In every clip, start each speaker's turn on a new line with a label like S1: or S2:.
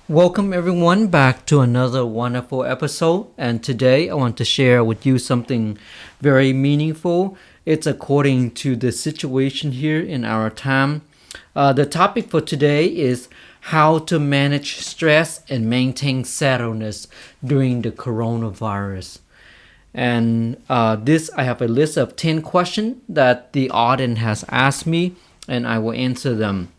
S1: Welcome everyone back to another wonderful episode, and today I want to share with you something very meaningful. It's according to the situation here in our time. The topic for today is how to manage stress and maintain settledness during the coronavirus. And this I have a list of 10 questions that the audience has asked me, and I will answer them.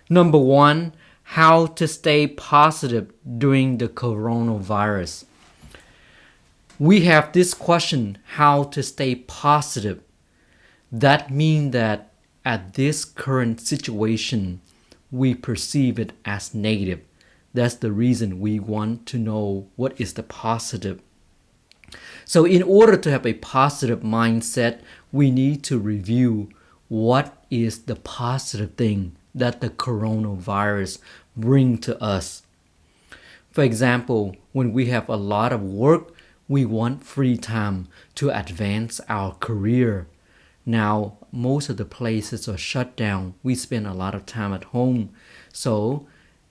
S1: Number one, how to stay positive during the coronavirus. We have this question, how to stay positive. That means that at this current situation, we perceive it as negative. That's the reason we want to know what is the positive. So in order to have a positive mindset, we need to review what is the positive thing that the coronavirus bring to us. For example, when we have a lot of work, we want free time to advance our career. Now, most of the places are shut down. We spend a lot of time at home. So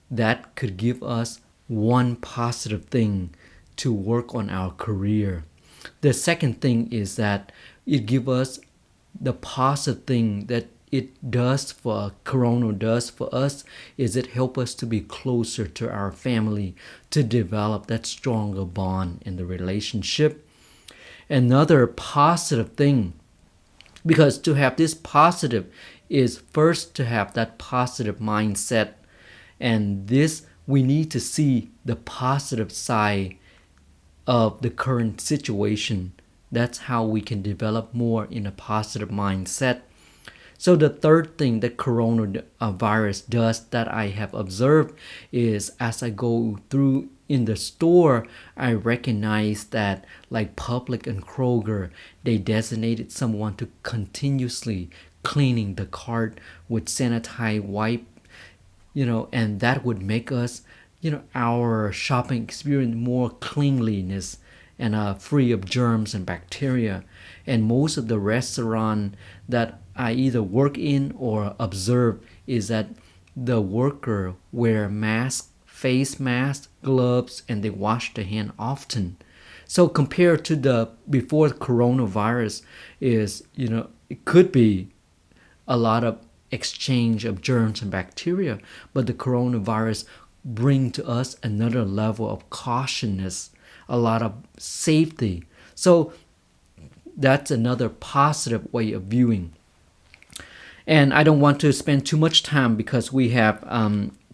S1: that could give us one positive thing to work on our career. The second thing is that it gives us the positive thing that it does for Corona does for us is it help us to be closer to our family, to develop that stronger bond in the relationship. Another positive thing, because to have this positive is first to have that positive mindset, and this we need to see the positive side of the current situation. That's how we can develop more in a positive mindset. So the third thing that coronavirus does that I have observed is as I go through in the store, I recognize that like Public and Kroger, they designated someone to continuously cleaning the cart with sanitized wipe, and that would make us, our shopping experience more cleanliness and free of germs and bacteria. And most of the restaurant that I either work in or observe is that the worker wear mask, face mask, gloves, and they wash their hand often. So compared to the before coronavirus is, it could be a lot of exchange of germs and bacteria, but the coronavirus bring to us another level of cautiousness, a lot of safety. So that's another positive way of viewing. And I don't want to spend too much time because we have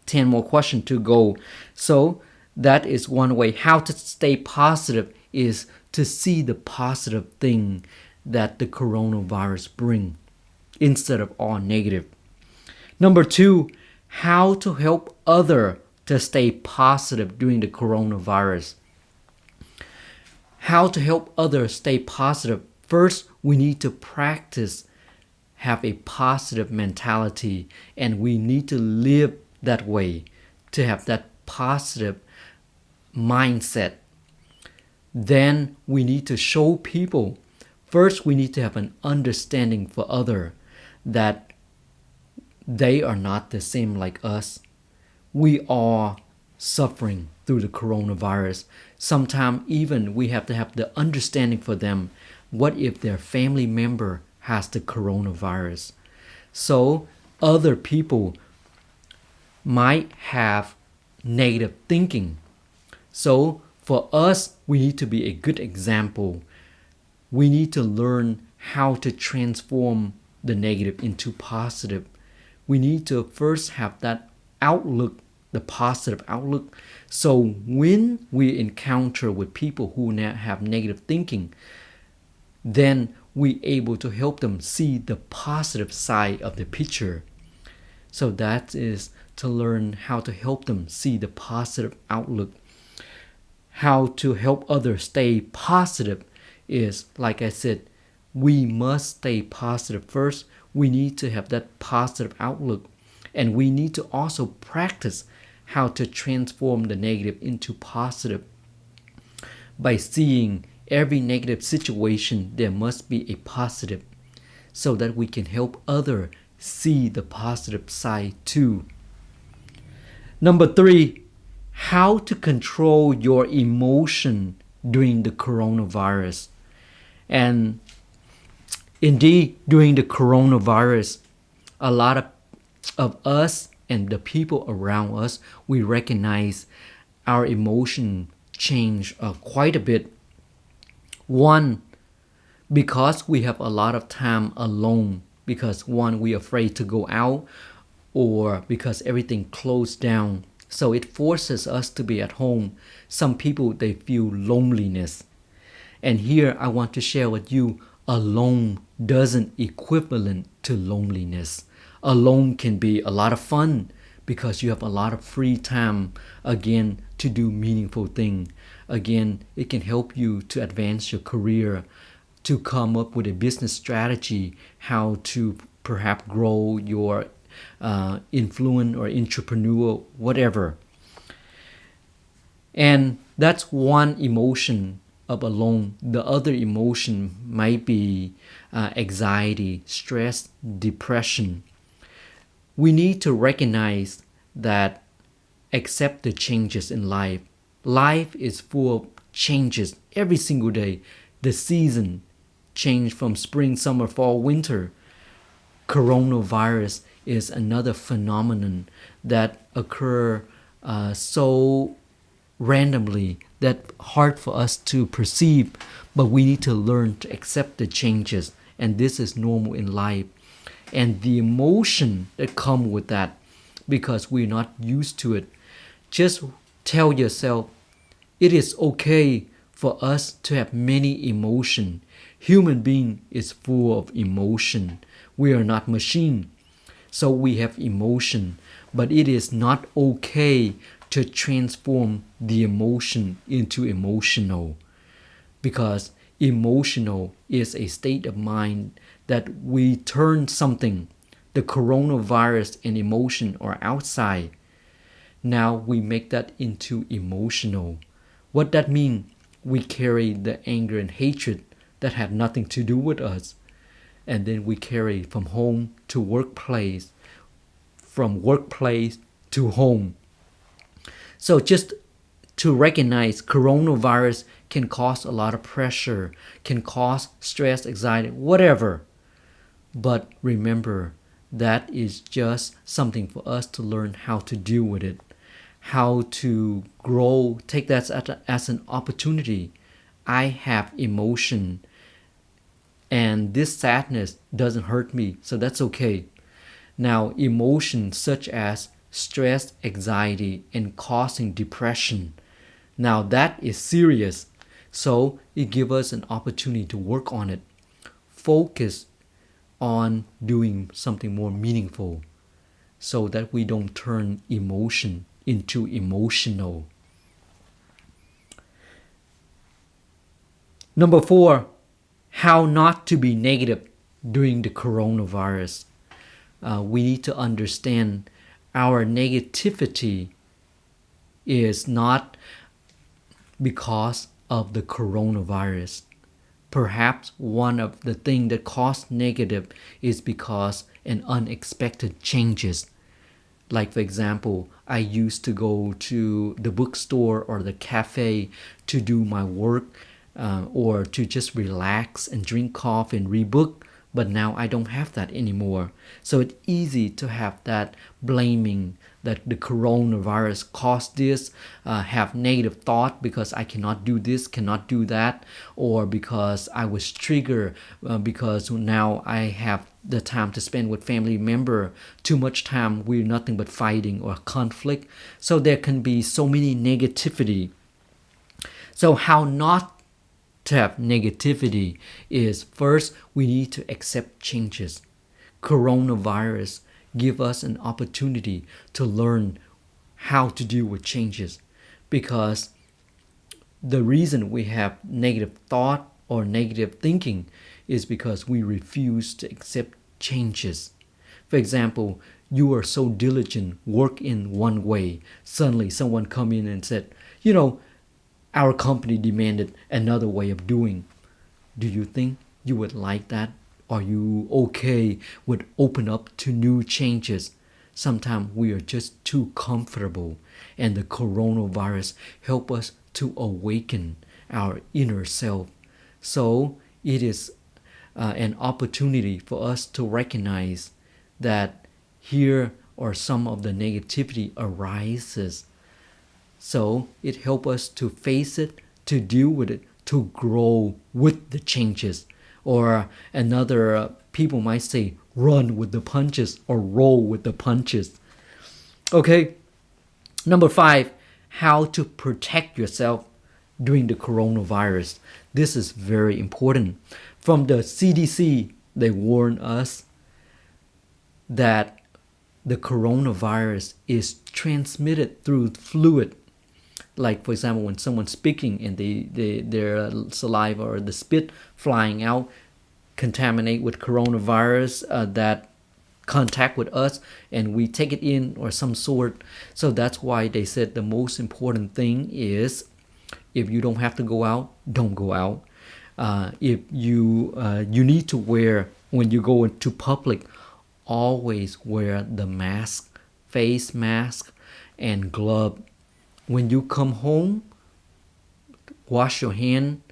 S1: 10 more questions to go. So that is one way. How to stay positive is to see the positive thing that the coronavirus bring instead of all negative. Number two, how to help other to stay positive during the coronavirus. How to help others stay positive. First, we need to practice have a positive mentality, and we need to live that way to have that positive mindset. Then we need to show people. First, we need to have an understanding for other that they are not the same like us. We are suffering through the coronavirus. Sometimes even we have to have the understanding for them. What if their family member has the coronavirus? So other people might have negative thinking. So for us, we need to be a good example. We need to learn how to transform the negative into positive. We need to first have that outlook, the positive outlook. So when we encounter with people who have negative thinking, then we able to help them see the positive side of the picture. So that is to learn how to help them see the positive outlook. How to help others stay positive is, like I said, we must stay positive first. We need to have that positive outlook, and we need to also practice how to transform the negative into positive. By seeing every negative situation, there must be a positive, so that we can help others see the positive side too. Number 3, how to control your emotion during the coronavirus. And indeed, during the coronavirus, a lot of us and the people around us, we recognize our emotion change quite a bit. One, because we have a lot of time alone, because one, we're afraid to go out, or because everything closed down. So it forces us to be at home. Some people, they feel loneliness. And here I want to share with you, alone doesn't equivalent to loneliness. Alone can be a lot of fun because you have a lot of free time, again, to do meaningful things. Again, it can help you to advance your career, to come up with a business strategy, how to perhaps grow your influence or entrepreneurial, whatever. And that's one emotion of alone. The other emotion might be anxiety, stress, depression. We need to recognize that accept the changes in life. Life is full of changes every single day. The season change from spring, summer, fall, winter. Coronavirus is another phenomenon that occur so randomly that hard for us to perceive, but we need to learn to accept the changes, and this is normal in life. And the emotion that come with that, because we're not used to it, just tell yourself it is okay for us to have many emotion. Human being is full of emotion. We are not machine. So we have emotion, but it is not okay to transform the emotion into emotional, because emotional is a state of mind that we turn something. The coronavirus and emotion are outside. Now we make that into emotional. What that means? We carry the anger and hatred that have nothing to do with us. And then we carry from home to workplace, from workplace to home. So just to recognize coronavirus can cause a lot of pressure, can cause stress, anxiety, whatever. But remember, that is just something for us to learn how to deal with it, how to grow, take that as an opportunity. I have emotion, and this sadness doesn't hurt me, so that's okay. Now, emotions such as stress, anxiety, and causing depression, now that is serious. So it gives us an opportunity to work on it. Focus on doing something more meaningful so that we don't turn emotion into emotional. Number 4, how not to be negative during the coronavirus. We need to understand our negativity is not because of the coronavirus. Perhaps one of the things that cause negative is because an unexpected changes. Like for example, I used to go to the bookstore or the cafe to do my work, or to just relax and drink coffee and read book. But now I don't have that anymore. So it's easy to have that blaming that the coronavirus caused this, have negative thought because I cannot do this, cannot do that, or because I was triggered because now I have the time to spend with family member. Too much time, we're nothing but fighting or conflict. So there can be so many negativity. So how not to have negativity is, first, we need to accept changes. Coronavirus give us an opportunity to learn how to deal with changes, because the reason we have negative thought or negative thinking is because we refuse to accept changes. For example, you are so diligent, work in one way, suddenly someone come in and said, our company demanded another way of doing. Do you think you would like that? Are you okay with open up to new changes? sometimes we are just too comfortable, and the coronavirus help us to awaken our inner self. So it is an opportunity for us to recognize that here or some of the negativity arises. So it helps us to face it, to deal with it, to grow with the changes. Or another people might say, run with the punches or roll with the punches. Okay, number 5, how to protect yourself during the coronavirus. This is very important. From the CDC, they warn us that the coronavirus is transmitted through fluid. Like, for example, when someone's speaking and their saliva or the spit flying out contaminate with coronavirus that contact with us, and we take it in or some sort. So that's why they said the most important thing is, if you don't have to go out, don't go out. If you need to wear, when you go into public, always wear the mask, face mask and glove. When you come home, wash your hand,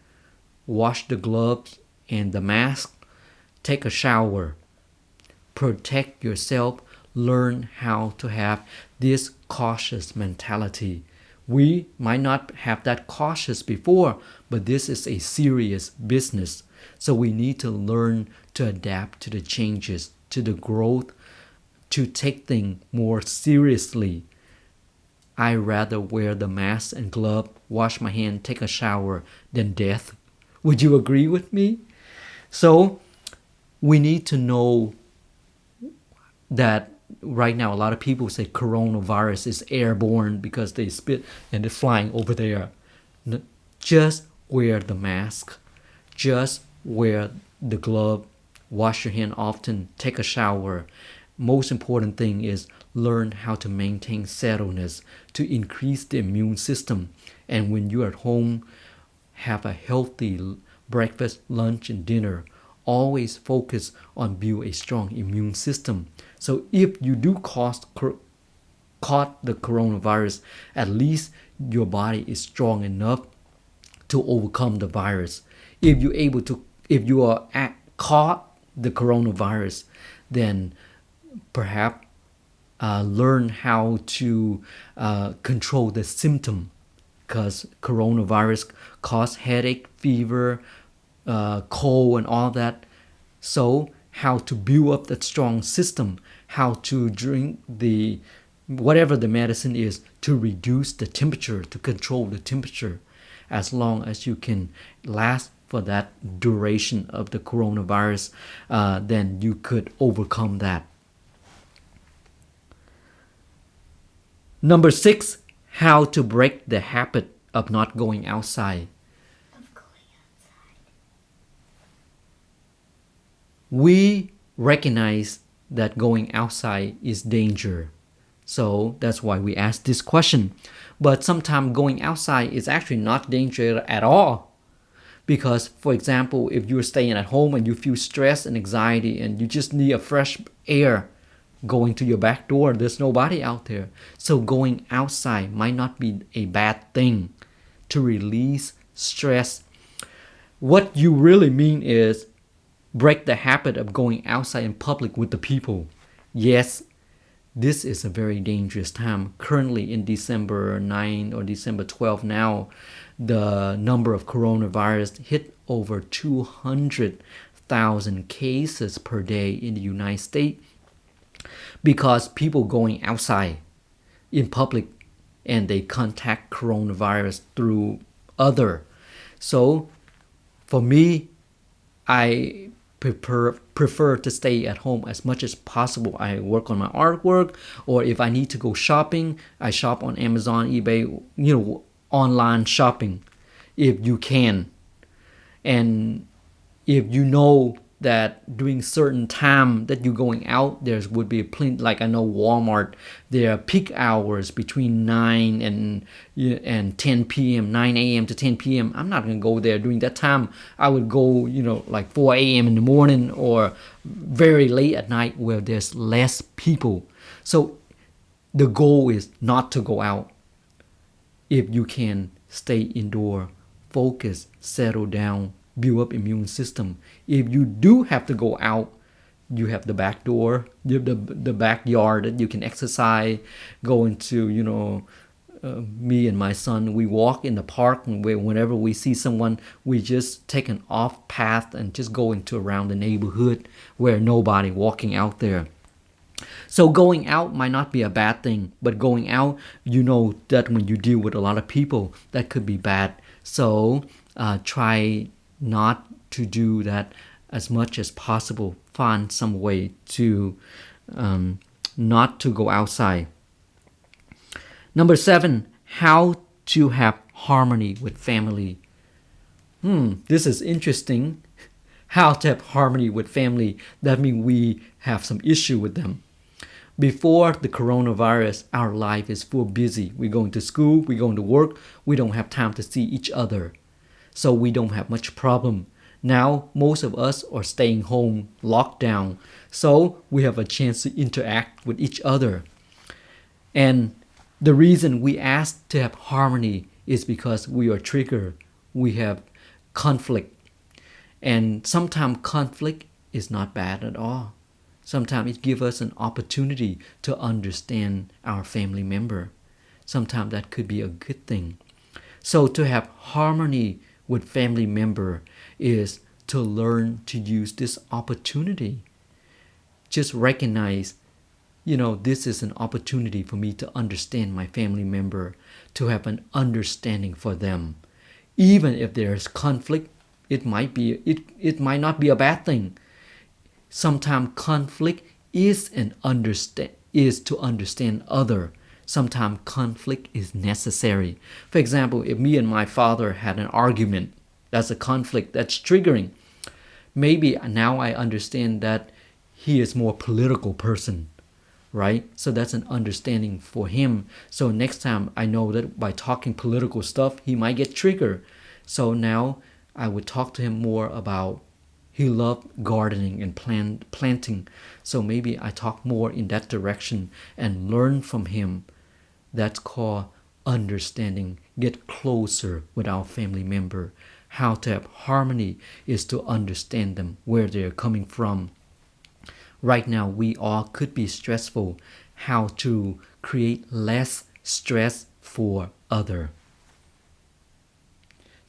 S1: wash the gloves and the mask, take a shower, protect yourself, learn how to have this cautious mentality. We might not have that cautious before, but this is a serious business. So we need to learn to adapt to the changes, to the growth, to take things more seriously. I rather wear the mask and glove, wash my hand, take a shower than death. Would you agree with me? So we need to know that right now a lot of people say coronavirus is airborne because they spit and it's flying over there. Just wear the mask. Just wear the glove. Wash your hand often. Take a shower. Most important thing is learn how to maintain settledness to increase the immune system. And when you're at home, have a healthy breakfast, lunch, and dinner. Always focus on build a strong immune system. So if you do caught the coronavirus, at least your body is strong enough to overcome the virus. If you are caught the coronavirus, then perhaps learn how to control the symptom, because coronavirus cause headache, fever, cold, and all that. So how to build up that strong system, how to drink whatever the medicine is to reduce the temperature, to control the temperature. As long as you can last for that duration of the coronavirus, then you could overcome that. Number 6, how to break the habit of not going outside. We recognize that going outside is danger. So that's why we ask this question. But sometimes going outside is actually not danger at all. Because, for example, if you're staying at home and you feel stress and anxiety and you just need a fresh air, going to your back door, there's nobody out there. So going outside might not be a bad thing to release stress. What you really mean is break the habit of going outside in public with the people. Yes, this is a very dangerous time. Currently in December 9 or December 12 now, the number of coronavirus hit over 200,000 cases per day in the United States, because people going outside in public and they contact coronavirus through other. So for me, I prefer to stay at home as much as possible. I work on my artwork, or if I need to go shopping, I shop on Amazon, eBay, online shopping if you can. And if you know that during certain time that you're going out, there would be plenty. Like I know Walmart, there are peak hours between 9 and 10 p.m., 9 a.m. to 10 p.m. I'm not gonna go there during that time. I would go, like 4 a.m. in the morning or very late at night where there's less people. So the goal is not to go out. If you can stay indoor, focus, settle down, build up immune system. If you do have to go out, you have the back door, you have the backyard that you can exercise, go into, me and my son, we walk in the park, and whenever we see someone, we just take an off path and just go into around the neighborhood where nobody walking out there. So going out might not be a bad thing, but going out, that when you deal with a lot of people, that could be bad. So try not to do that as much as possible. Find some way to not to go outside. Number 7, how to have harmony with family. This is interesting. How to have harmony with family. That means we have some issue with them. Before the coronavirus, our life is full busy. We're going to school, we're going to work, we don't have time to see each other. So we don't have much problem. Now, most of us are staying home, locked down. So we have a chance to interact with each other. And the reason we ask to have harmony is because we are triggered. We have conflict. And sometimes conflict is not bad at all. Sometimes it gives us an opportunity to understand our family member. Sometimes that could be a good thing. So to have harmony with family member is to learn to use this opportunity. Just recognize, this is an opportunity for me to understand my family member, to have an understanding for them. Even if there's conflict, it might not be a bad thing. Sometimes conflict is to understand other. Sometimes conflict is necessary. For example, if me and my father had an argument, that's a conflict that's triggering. Maybe now I understand that he is more political person, right? So that's an understanding for him. So next time I know that by talking political stuff, he might get triggered. So now I would talk to him more about he loved gardening and planting. So maybe I talk more in that direction and learn from him. That's called understanding. Get closer with our family member. How to have harmony is to understand them, where they're coming from. Right now, we all could be stressful. How to create less stress for other.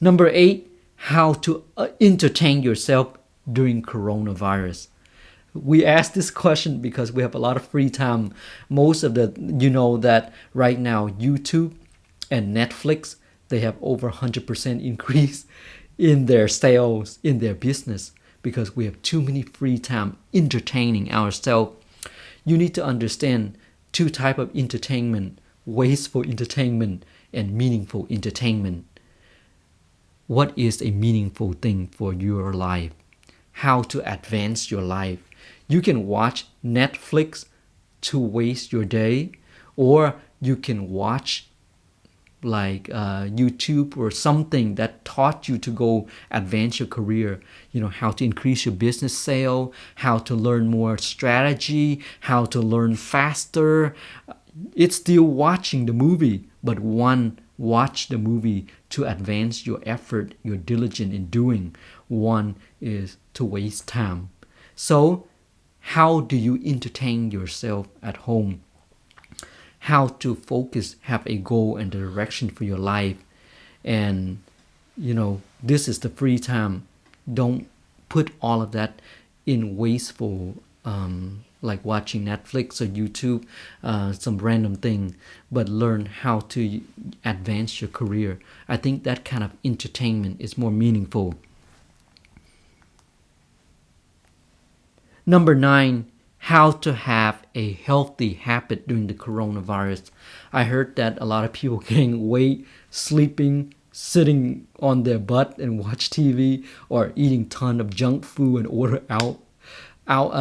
S1: Number 8, how to entertain yourself during coronavirus. We ask this question because we have a lot of free time. Most of that right now, YouTube and Netflix, they have over 100% increase in their sales, in their business, because we have too many free time entertaining ourselves. You need to understand 2 types of entertainment: wasteful entertainment and meaningful entertainment. What is a meaningful thing for your life? How to advance your life? You can watch Netflix to waste your day, or you can watch like YouTube or something that taught you to go advance your career. How to increase your business sale, how to learn more strategy, how to learn faster. It's still watching the movie, but watch the movie to advance your effort, your diligence in doing. One is to waste time. So how do you entertain yourself at home? How to focus, have a goal and direction for your life. And this is the free time. Don't put all of that in wasteful like watching Netflix or YouTube, some random thing, but learn how to advance your career. I think that kind of entertainment is more meaningful. Number 9, how to have a healthy habit during the coronavirus. I heard that a lot of people gain weight, sleeping sitting on their butt and watch TV, or eating ton of junk food and order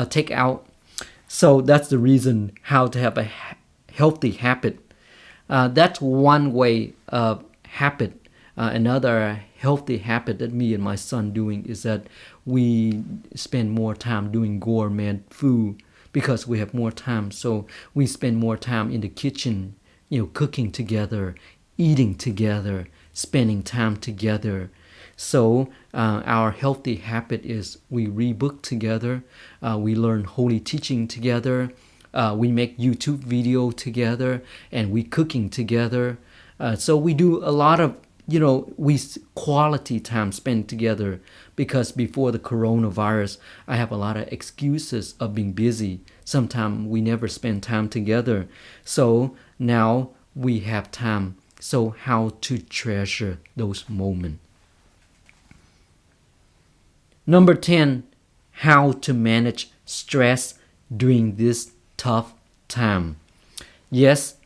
S1: take out. So that's the reason how to have a healthy habit. That's one way of habit. Another healthy habit that me and my son doing is that we spend more time doing gourmet food because we have more time. So we spend more time in the kitchen, cooking together, eating together, spending time together. So our healthy habit is we read book together, we learn holy teaching together, we make YouTube video together, and we cooking together. So we do a lot of we quality time spent together, because before the coronavirus, I have a lot of excuses of being busy. Sometimes we never spend time together. So now we have time. So how to treasure those moments. Number 10, how to manage stress during this tough time. Yes,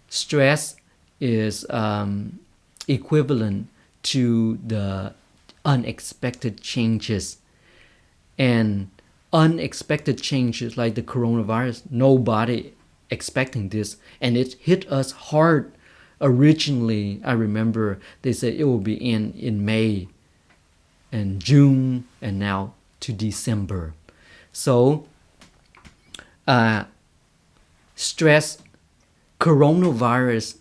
S1: stress is equivalent to the unexpected changes. And unexpected changes like the coronavirus, nobody expecting this. And it hit us hard. Originally, I remember they said it will be in May and June and now to December. So stress, coronavirus,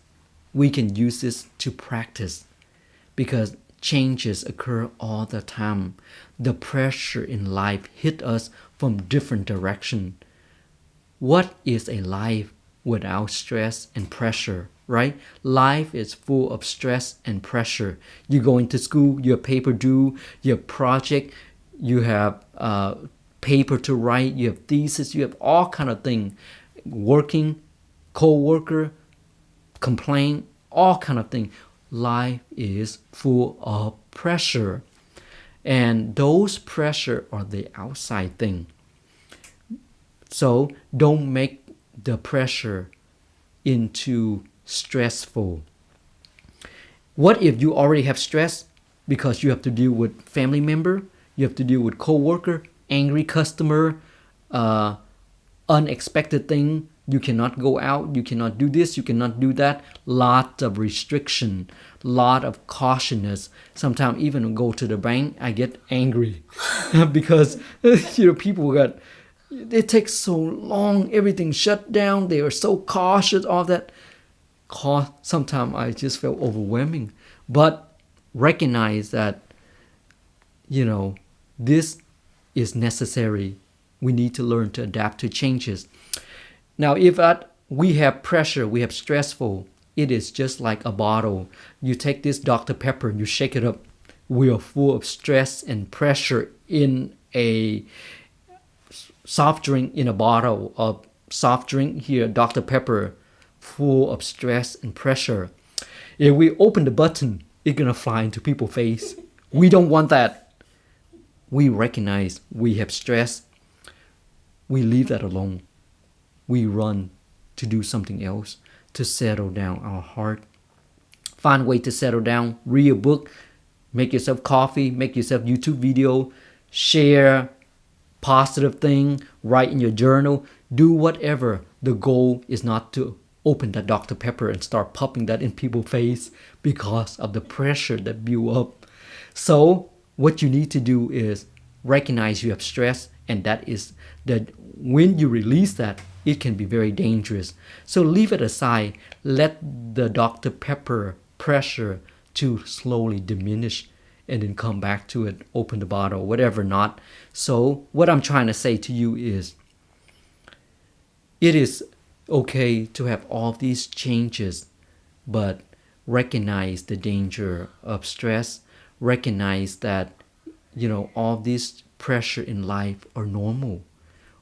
S1: we can use this to practice, because changes occur all the time. The pressure in life hit us from different directions. What is a life without stress and pressure, right? Life is full of stress and pressure. You go into school, you have paper due, you have project, you have paper to write, you have thesis, you have all kind of things. Working, co-worker, complain, all kind of things. Life is full of pressure. And those pressure are the outside thing. So don't make the pressure into stressful. What if you already have stress because you have to deal with family member, you have to deal with co-worker, angry customer, unexpected thing, you cannot go out, you cannot do this, you cannot do that, lot of restriction, lot of cautiousness. Sometimes even go to the bank, I get angry because people it takes so long, everything shut down, they are so cautious, all that. Sometimes I just feel overwhelming. But recognize that, this is necessary. We need to learn to adapt to changes. Now, if we have pressure, we have stressful, it is just like a bottle. You take this Dr. Pepper, you shake it up. We are full of stress and pressure in a soft drink, in a bottle of soft drink here, Dr. Pepper, full of stress and pressure. If we open the button, it's going to fly into people's face. We don't want that. We recognize we have stress. We leave that alone. We run to do something else, to settle down our heart. Find a way to settle down. Read a book. Make yourself coffee. Make yourself YouTube video. Share positive thing. Write in your journal. Do whatever. The goal is not to open that Dr. Pepper and start popping that in people's face because of the pressure that build up. So what you need to do is recognize you have stress, and that is that when you release that, it can be very dangerous. So leave it aside. Let the Dr. Pepper pressure to slowly diminish, and then come back to it, open the bottle, whatever not. So what I'm trying to say to you is, it is okay to have all these changes, but recognize the danger of stress. Recognize that, all this pressure in life are normal.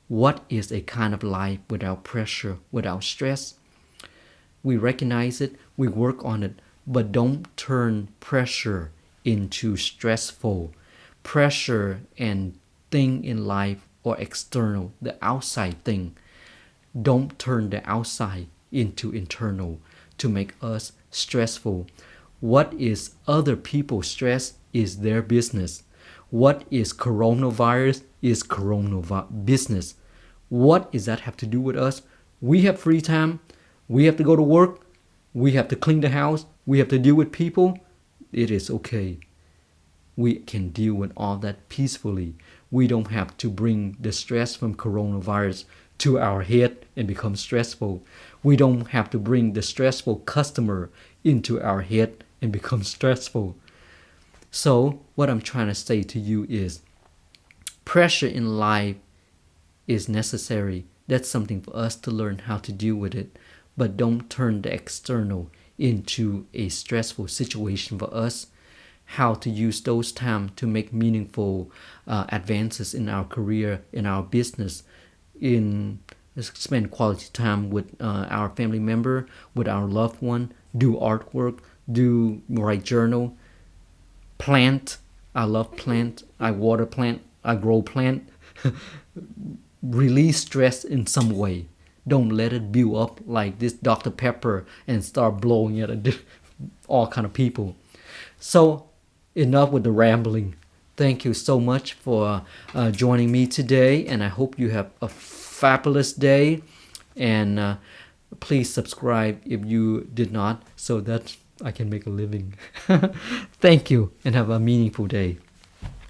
S1: What is a kind of life without pressure, without stress? We recognize it, we work on it, but don't turn pressure into stressful. Pressure and thing in life or external, the outside thing. Don't turn the outside into internal to make us stressful. What is other people's stress is their business. What is coronavirus is coronavirus business. What does that have to do with us? We have free time. We have to go to work. We have to clean the house. We have to deal with people. It is okay. We can deal with all that peacefully. We don't have to bring the stress from coronavirus to our head and become stressful. We don't have to bring the stressful customer into our head and become stressful. So what I'm trying to say to you is pressure in life is necessary. That's something for us to learn how to deal with it. But don't turn the external into a stressful situation for us. How to use those time to make meaningful advances in our career, in our business, in spend quality time with our family member, with our loved one, do artwork, write journal, plant. I love plant. I water plant. I grow plant. Release stress in some way. Don't let it build up like this Dr. Pepper and start blowing it at all kind of people. So enough with the rambling. Thank you so much for joining me today, and I hope you have a fabulous day. And please subscribe if you did not, so that I can make a living. Thank you, and have a meaningful day.